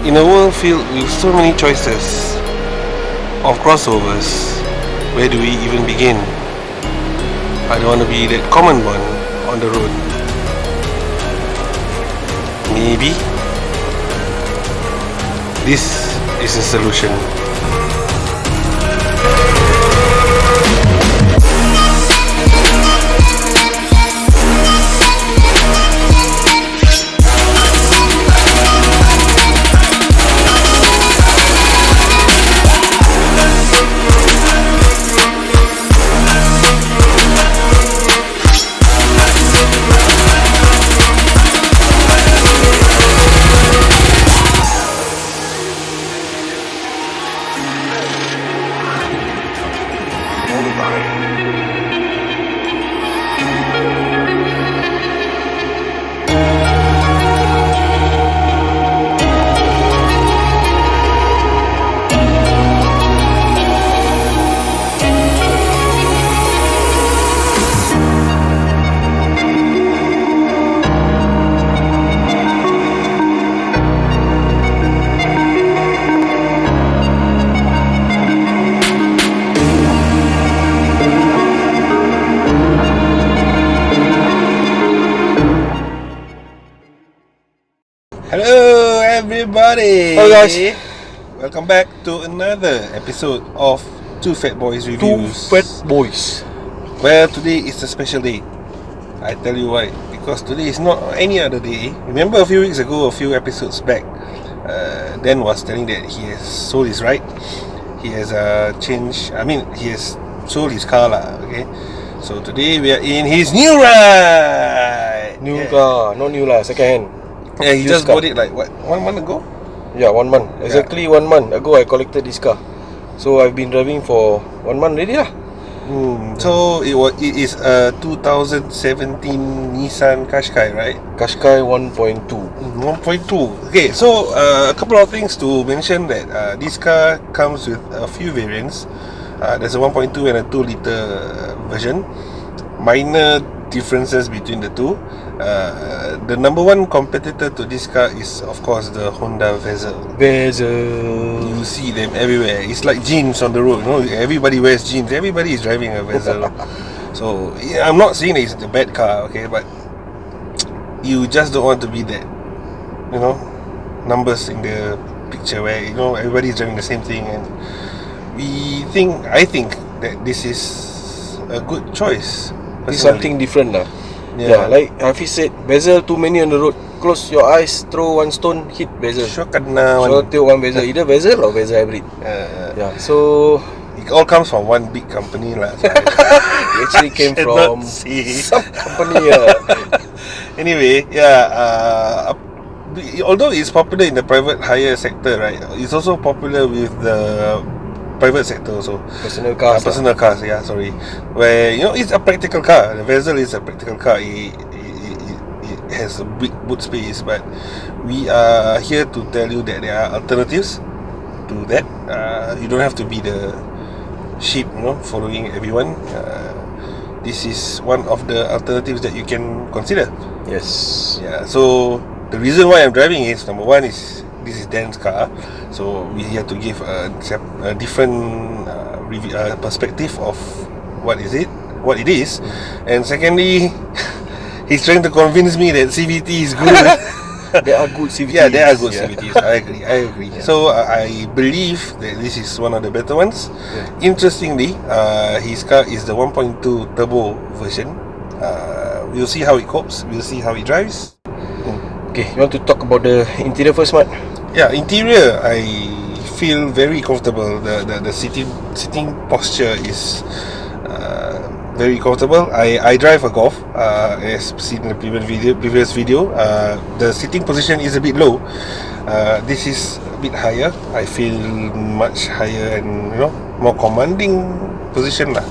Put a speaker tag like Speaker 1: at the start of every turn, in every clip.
Speaker 1: In a world filled with so many choices of crossovers, where do we even begin? I don't want to be that common one on the road. Maybe this is a solution. Hello everybody!
Speaker 2: Hello guys!
Speaker 1: Welcome back to another episode of Two Fat Boys Reviews.
Speaker 2: Two Fat Boys.
Speaker 1: Well, today is a special day. I tell you why. Because today is not any other day. Remember a few weeks ago, a few episodes back, Dan was telling that he has sold his ride. He has he has sold his car lah, okay? So today we are in his new ride!
Speaker 2: New car, not new lah, second hand.
Speaker 1: Yeah, he just bought it like what, 1 month ago?
Speaker 2: Yeah, 1 month. Exactly 1 month ago I collected this car. So I've been driving for 1 month already lah.
Speaker 1: So it is a 2017 Nissan Qashqai, right?
Speaker 2: Qashqai 1.2.
Speaker 1: 1.2. Okay, so a couple of things to mention that this car comes with a few variants. There's a 1.2 and a 2 liter version. Minor differences between the two. The number one competitor to this car is of course the Honda Vezel. You see them everywhere. It's like jeans on the road, you know. Everybody wears jeans. Everybody is driving a Vezel. So I'm not saying it's a bad car, okay, but you just don't want to be that, you know, numbers in the picture where, you know, everybody is driving the same thing. And I think that this is a good choice.
Speaker 2: It's something different lah. Yeah, like Hafiz said, bezel too many on the road. Close your eyes, throw one stone, hit bezel.
Speaker 1: Sure kena
Speaker 2: one bezel. Either bezel or bezel hybrid. Yeah, so
Speaker 1: it all comes from one big company lah. So
Speaker 2: it actually came from some company.
Speaker 1: Anyway, although it's popular in the private hire sector, right? It's also popular with the private sector also.
Speaker 2: Personal cars,
Speaker 1: where, you know, it's a practical car. The Vezel is a practical car. It has a big boot space, but we are here to tell you that there are alternatives to that. You don't have to be the sheep, you know, following everyone. This is one of the alternatives that you can consider.
Speaker 2: Yes.
Speaker 1: Yeah. So the reason why I'm driving is, number one is this is Dan's car, so we have to give a different perspective of what it is, and secondly, he's trying to convince me that CVT is good.
Speaker 2: There are good CVTs.
Speaker 1: Yeah, there are good CVTs. I agree. Yeah. So I believe that this is one of the better ones. Interestingly, his car is the 1.2 turbo version. We'll see how it copes. We'll see how it drives.
Speaker 2: Okay, you want to talk about the interior first, Mat?
Speaker 1: Yeah, interior, I feel very comfortable. The sitting posture is very comfortable. I drive a Golf, as seen in the previous video. The sitting position is a bit low. This is a bit higher. I feel much higher and, you know, more commanding position lah.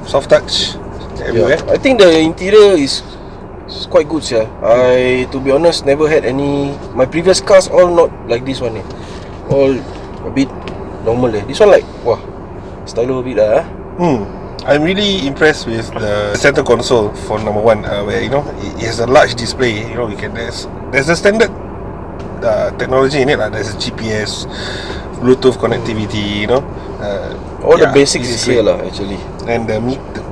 Speaker 1: Soft touch everywhere.
Speaker 2: I think the interior is quite good, sir. I, to be honest, never had any. My previous cars all not like this one. All a bit normal. This one like, wow, stylo a bit lah.
Speaker 1: I'm really impressed with the center console for number one, where, you know, it has a large display. You know, there's a standard technology in it. There's a GPS, Bluetooth connectivity,
Speaker 2: all the basics is here lah, actually.
Speaker 1: And the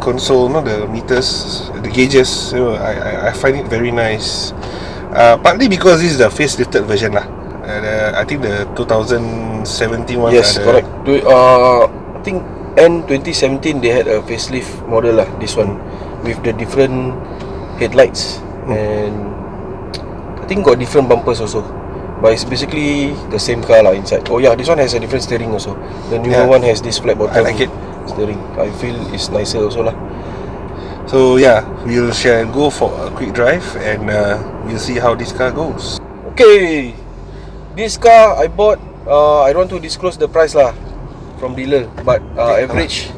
Speaker 1: console, the meters, the gauges, I find it very nice. Partly because this is the facelifted version lah. I think the 2017 one.
Speaker 2: Yes, correct. I think end 2017 they had a facelift model lah. This one with the different headlights and I think got different bumpers also. But it's basically the same car lah inside. Oh yeah, this one has a different steering also. The newer one has this flat bottom.
Speaker 1: I like it.
Speaker 2: Steering. I feel it's nicer also lah.
Speaker 1: So yeah, we'll go for a quick drive and we'll see how this car goes.
Speaker 2: Okay, this car I bought. I don't want to disclose the price lah from dealer, but average.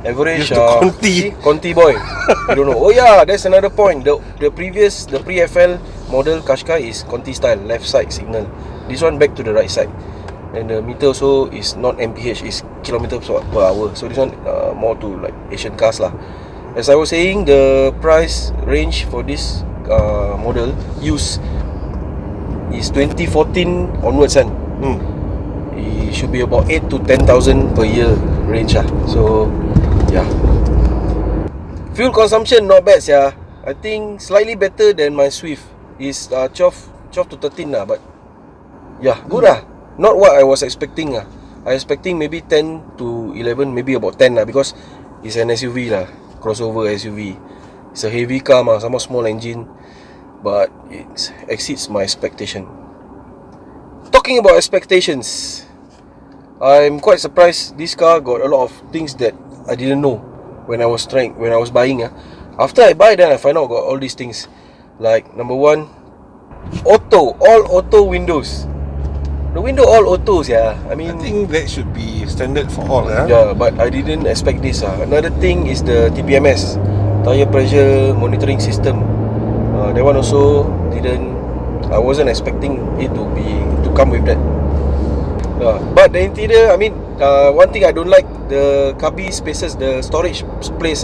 Speaker 2: Average. Conti boy. I don't know. Oh yeah, that's another point. The pre-FL model Qashqai is Conti style, left side signal. This one back to the right side. And the meter also is not mph, is kilometers per hour. So this one more to like Asian cars lah. As I was saying, the price range for this model used is 2014 onwards kan. It should be about 8 to 10,000 per year range lah. So yeah, fuel consumption not bad yeah. I think slightly better than my Swift. Is 12 to 13 lah, but yeah, good lah. Not what I was expecting lah. I expecting maybe 10 to 11, maybe about 10 lah, because it's an SUV lah, crossover SUV. It's a heavy car mah, sama small engine, but it exceeds my expectation. Talking about expectations, I'm quite surprised this car got a lot of things that I didn't know when I was buying. After I buy, then I find out got all these things. Like number one, all auto windows. The window all autos, yeah. I
Speaker 1: think that should be standard for all, huh?
Speaker 2: Yeah, but I didn't expect this. Another thing is the TPMS, tire pressure monitoring system. That one also I wasn't expecting it to come with that. But the interior, one thing I don't like, the cubby spaces, the storage place.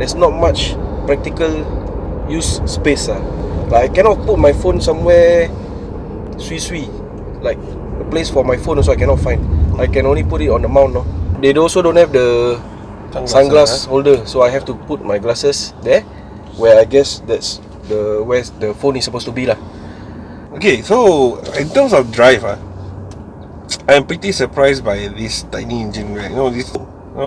Speaker 2: There's not much practical use space. Like I cannot put my phone somewhere sui, like a place for my phone also I cannot find. I can only put it on the mount. They also don't have the sunglass holder, so I have to put my glasses there, where I guess that's where the phone is supposed to be lah.
Speaker 1: Okay, so in terms of drive, I'm pretty surprised by this tiny engine, right?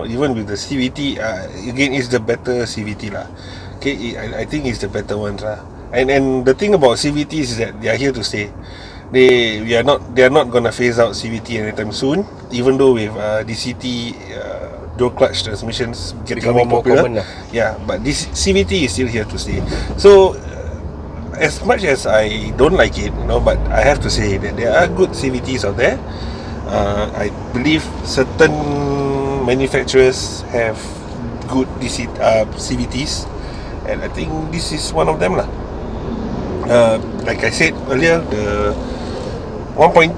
Speaker 1: Even with the CVT, again, it's the better CVT lah. Okay, I think it's the better ones lah. And the thing about CVT is that they are here to stay. They are not gonna phase out CVT anytime soon. Even though with DCT dual clutch transmissions becoming more popular,
Speaker 2: common lah.
Speaker 1: Yeah, but this CVT is still here to stay. So as much as I don't like it, but I have to say that there are good CVTs out there. I believe certain manufacturers have good CVTs, and I think this is one of them lah. Like I said earlier, the 1.2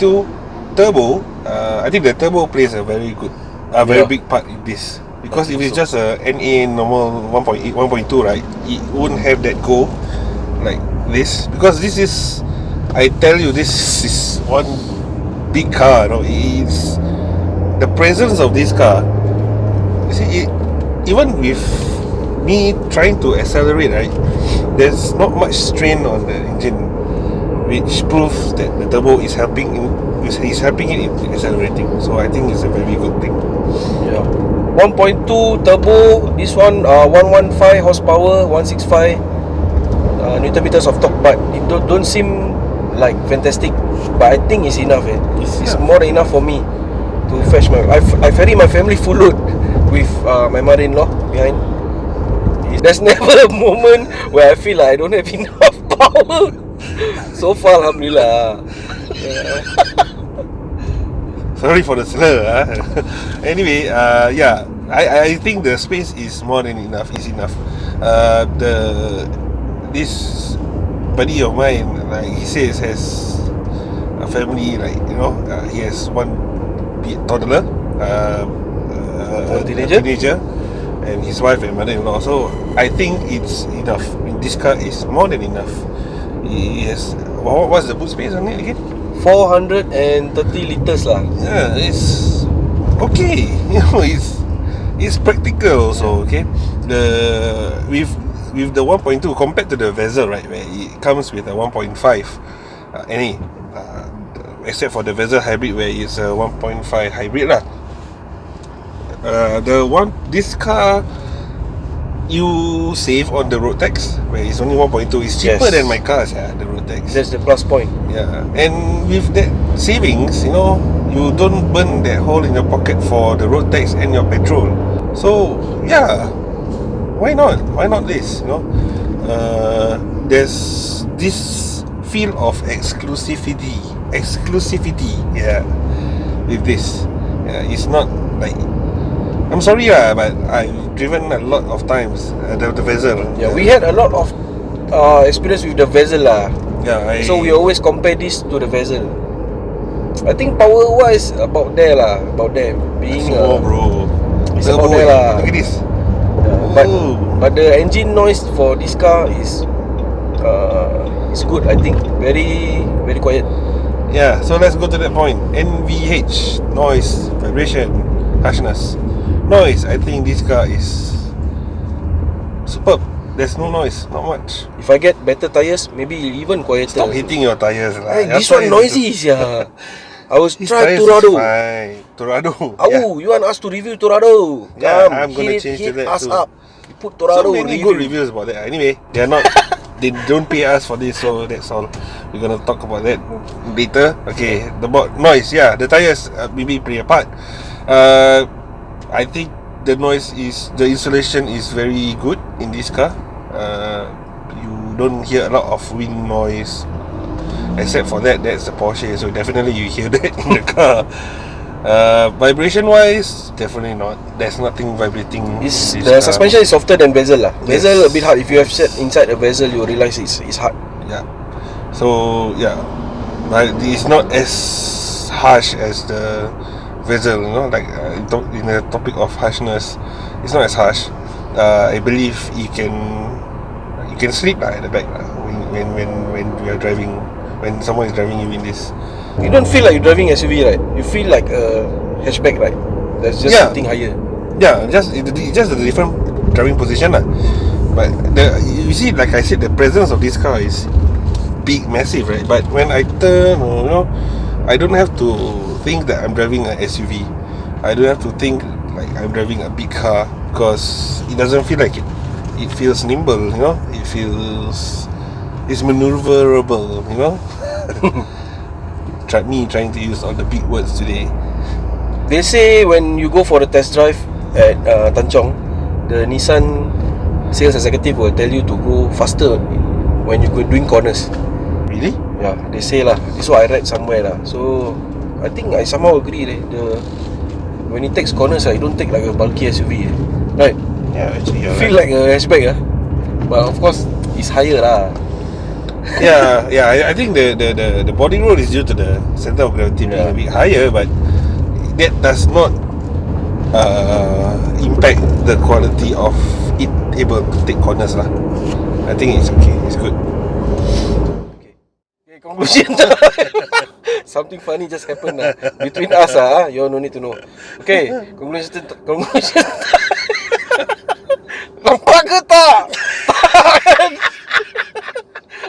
Speaker 1: turbo, I think the turbo plays a very big part in this, because if it's just a NA normal 1.8, 1.2, right, it wouldn't have that go like this, because this is, I tell you, this is one big car. It's the presence of this car. You see, even with me trying to accelerate, right, there's not much strain on the engine, which proves that the turbo is helping it in accelerating. So I think it's a very good thing.
Speaker 2: Yeah, 1.2 turbo. This one 115 horsepower, 165 Newton meters of torque, but it don't seem like fantastic. But I think it's enough. It's more than enough for me to fetch I ferry my family full load with my mother-in-law behind. There's never a moment where I feel like I don't have enough power. So far, alhamdulillah. Yeah.
Speaker 1: Sorry for the slur. Anyway, yeah, I think the space is more than enough. Is enough. This buddy of mine, like he says, has a family. Like he has one toddler, a teenager, and his wife and mother-in-law. So I think it's enough. This car is more than enough. It has, what's the boot space on it again?
Speaker 2: 430 liters lah.
Speaker 1: Yeah, it's okay. It's practical also. Okay, with the 1.2 compared to the Vezel, right, where it comes with a 1.5 NA, except for the Vezel hybrid where it's a 1.5 hybrid lah. This car, you save on the road tax where it's only 1.2. It's cheaper than my cars, the road tax.
Speaker 2: That's the plus point.
Speaker 1: Yeah, and with that savings, you don't burn that hole in your pocket for the road tax and your petrol. So yeah, why not this? There's this feel of exclusivity, yeah, with this. It's not like, I'm sorry but I've driven a lot of times the Vezel.
Speaker 2: Yeah, we had a lot of experience with the Vezel lah.
Speaker 1: Yeah,
Speaker 2: so we always compare this to the Vezel. I think power wise about there being
Speaker 1: bro.
Speaker 2: It's about there lah.
Speaker 1: Look at this.
Speaker 2: But the engine noise for this car is good. I think very very quiet.
Speaker 1: Yeah, so let's go to that point. NVH, noise, vibration, harshness. Noise, I think this car is superb. There's no noise, not much.
Speaker 2: If I get better tires, maybe even quieter.
Speaker 1: Stop hitting your tires lah.
Speaker 2: Hey, this one noisy yeah. I was trying Torado.
Speaker 1: Torado.
Speaker 2: You want us to review Torado?
Speaker 1: Yeah, I'm gonna change to that
Speaker 2: us
Speaker 1: too.
Speaker 2: up. You put Torado.
Speaker 1: So many good reviews about that. Anyway, they're not. They don't pay us for this, so that's all. We're gonna talk about that later. Okay, about noise. Yeah, the tires maybe play a part. I think the insulation is very good in this car. You don't hear a lot of wind noise. Except for that's the Porsche, so definitely you hear that in the car. Vibration wise, definitely not. There's nothing vibrating.
Speaker 2: The suspension is softer than Vezel lah. Yes. Vezel a bit hard. If you have sat inside a Vezel, you realize it's hard.
Speaker 1: Yeah. So yeah, but it's not as harsh as the Vezel. Like in the topic of harshness, it's not as harsh. I believe you can sleep at the back when you are driving. When someone is driving you in this,
Speaker 2: you don't feel like you're driving SUV, right? You feel like a hatchback, right? That's just something higher.
Speaker 1: Yeah, just a different driving position lah. But you see, like I said, the presence of this car is big, massive, right? But when I turn, I don't have to think that I'm driving an SUV. I don't have to think like I'm driving a big car because it doesn't feel like it. It feels nimble, it's maneuverable, trying to use all the big words today.
Speaker 2: They say when you go for the test drive at Tanchong, the Nissan sales executive will tell you to go faster when you're doing corners.
Speaker 1: Really?
Speaker 2: Yeah, they say lah. This is what I read somewhere lah. So I think I somehow agree when it takes corners, it don't take like a bulky SUV, right?
Speaker 1: Yeah, actually,
Speaker 2: feel like a hatchback, but of course it's higher lah.
Speaker 1: Yeah, I think the body roll is due to the center of gravity being a bit higher, but that does not impact the quality of it able to take corners lah. I think it's okay, it's good.
Speaker 2: Okay, conclusion. Something funny just happened between us you all no need to know. Okay, conclusion. Nampak ke tak?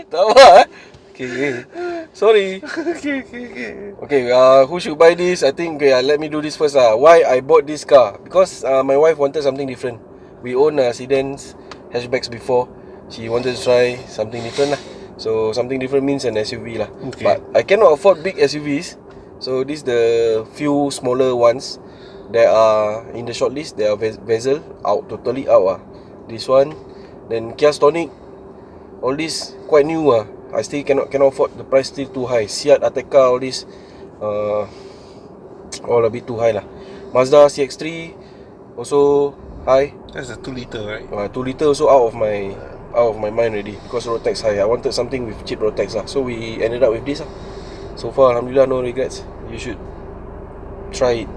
Speaker 2: Tak apa Okay, sorry. Okay, who should buy this? I think let me do this first Why I bought this car? Because my wife wanted something different. We own sedans, hatchbacks before. She wanted to try something different lah. So something different means an SUV lah. Okay. But I cannot afford big SUVs. So this the few smaller ones that are in the shortlist. They are Vezel out, totally out This one, then XTronic. All this quite new I still cannot afford. The price still too high. Seat Ateca, all this all a bit too high lah. Mazda CX-3 also high.
Speaker 1: That's a 2 liter, right?
Speaker 2: 2 liter also out of my mind already because road tax high. I wanted something with cheap road tax so we ended up with this So far, alhamdulillah, no regrets. You should try it.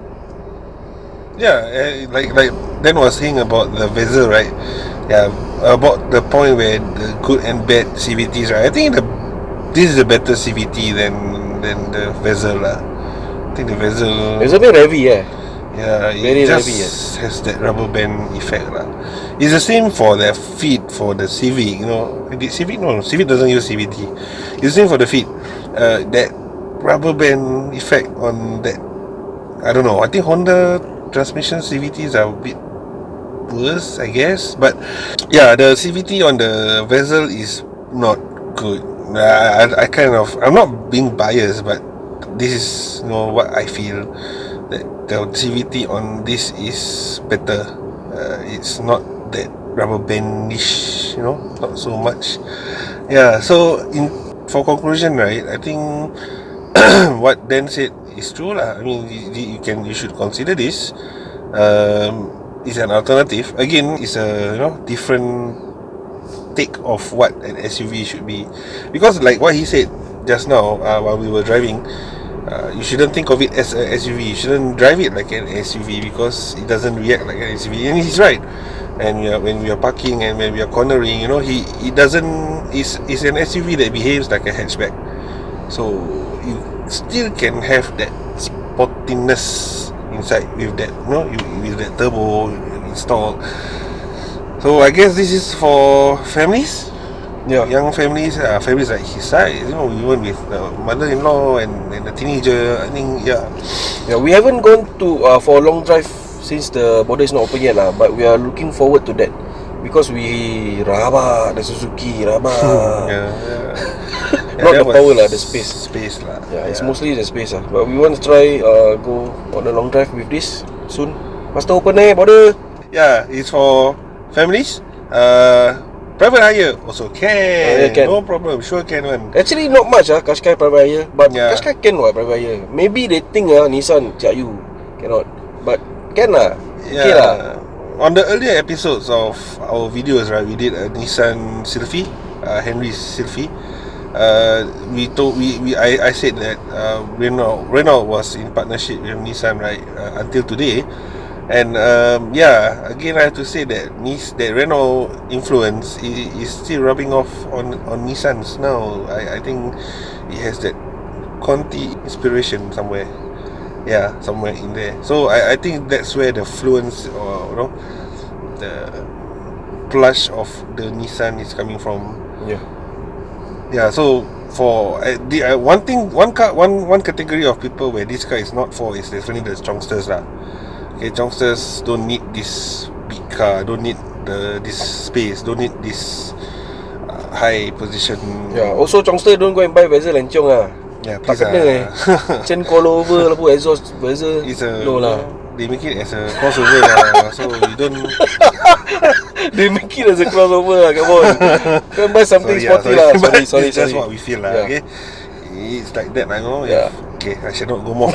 Speaker 1: Yeah, like Dan was saying about the Vezel, right? Yeah, about the point where the good and bad CVTs, right? I think this is a better CVT than the Vezel lah. I think the Vezel
Speaker 2: It's a bit heavy, yeah.
Speaker 1: Yeah,
Speaker 2: Very
Speaker 1: it just
Speaker 2: heavy, yeah.
Speaker 1: has that rubber band effect lah. It's the same for the feet for the Civic, you know. Civic doesn't use CVT. It's the same for the feet. That rubber band effect on that, I don't know. I think Honda transmission CVTs are a bit worse, I guess. But yeah, the CVT on the Vezel is not good. I kind of, I'm not being biased, but this is, you know, what I feel, that the CVT on this is better. It's not that rubber bandish, you know, not so much. Yeah. So for conclusion, right, I think what Dan said is true lah. I mean, you should consider this. It's an alternative. Again, it's a, you know, different take of what an SUV should be, because like what he said just now, while we were driving, you shouldn't think of it as a SUV. You shouldn't drive it like an SUV because it doesn't react like an SUV, and he's right. And when we are parking and when we are cornering, you know, he doesn't. It's an SUV that behaves like a hatchback. So you still can have that sportiness inside with that, you know, with that turbo installed. So I guess this is for families.
Speaker 2: Yeah.
Speaker 1: Young families, families like his size, you know, even with the mother-in-law and the teenager. I think, yeah.
Speaker 2: We haven't gone to for a long drive since the border is not open yet lah. But we are looking forward to that because we rabak the Suzuki rabak.
Speaker 1: Yeah.
Speaker 2: Not the power lah, the space.
Speaker 1: Space lah.
Speaker 2: Yeah, it's mostly the space lah. But we want to try go on a long drive with this soon. Faster open border.
Speaker 1: Yeah, it's for families. Private hire also can.
Speaker 2: Can.
Speaker 1: No problem. Sure can one.
Speaker 2: Actually not much Qashqai private hire. But
Speaker 1: Yeah.
Speaker 2: Qashqai can private hire. Maybe they think Nissan you cannot. But can lah. Okay lah.
Speaker 1: On the earlier episodes of our videos, right, we did a Nissan Sylphy, Henry's Sylphy. I said that Renault was in partnership with Nissan, right, until today. And again, I have to say that Renault influence is still rubbing off on Nissans now. I think it has that Conti inspiration somewhere. Yeah, somewhere in there. So I think that's where the fluence, or, you know, the plush of the Nissan is coming from. Yeah. So for one category of people where this car is not for is definitely the youngsters lah. Okay, youngsters don't need this big car, don't need this space, don't need this high position.
Speaker 2: Yeah. Also, youngster don't go and buy Vezel and Chong
Speaker 1: Yeah,
Speaker 2: tak
Speaker 1: please
Speaker 2: kena chain coilover lah pun, exhaust Vezel.
Speaker 1: It's a
Speaker 2: no lah.
Speaker 1: They make it as a crossover lah, so you don't.
Speaker 2: They make it as a crossover lah. Come on, can buy something sporty lah. Sorry.
Speaker 1: That's what we feel lah.
Speaker 2: Yeah.
Speaker 1: Okay, it's like that, I know.
Speaker 2: Yeah.
Speaker 1: Okay, I should not go more.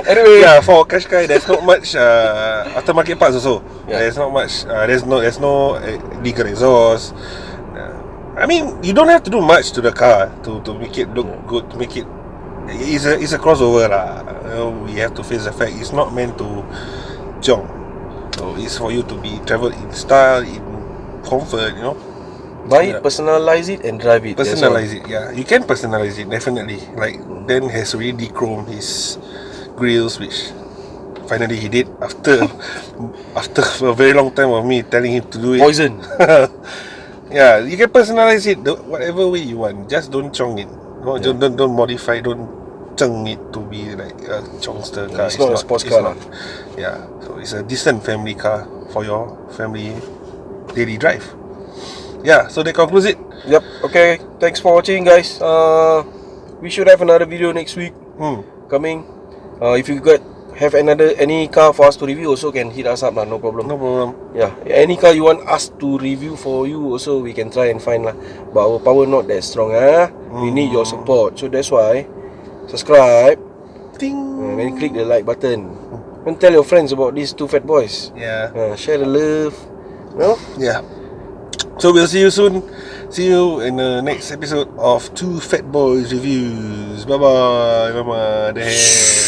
Speaker 2: Anyway,
Speaker 1: Yeah, for Qashqai, there's not much aftermarket parts also.
Speaker 2: Yeah.
Speaker 1: There's not much. There's no legal exhaust. I mean, you don't have to do much to the car to make it look good. To make it, it's a crossover lah. You know, we have to face the fact it's not meant to jog. So it's for you to be travel in style, in comfort. You know,
Speaker 2: buy it, personalize it, and drive it.
Speaker 1: personalize it. Yeah, you can personalize it definitely. Like Dan has already chromed his grills, which finally he did after a very long time of me telling him to do it.
Speaker 2: Poison.
Speaker 1: Yeah, you can personalize it whatever way you want. Just don't chong it. No, don't modify. Don't chong it to be like a chongster car.
Speaker 2: It's not a sports car.
Speaker 1: Yeah, so it's a decent family car for your family daily drive. Yeah, so that concludes it.
Speaker 2: Yep. Okay. Thanks for watching, guys. We should have another video next week coming. If you have any car for us to review, also can hit us up lah. No problem.
Speaker 1: No problem.
Speaker 2: Yeah. Any car you want us to review for you, also we can try and find lah. But our power not that strong We need your support. So that's why subscribe.
Speaker 1: Ding.
Speaker 2: And then click the like button. And tell your friends about these two fat boys.
Speaker 1: Yeah.
Speaker 2: Share the love. No?
Speaker 1: Yeah. So we'll see you soon. See you in the next episode of Two Fat Boys Reviews. Bye bye. Bye bye.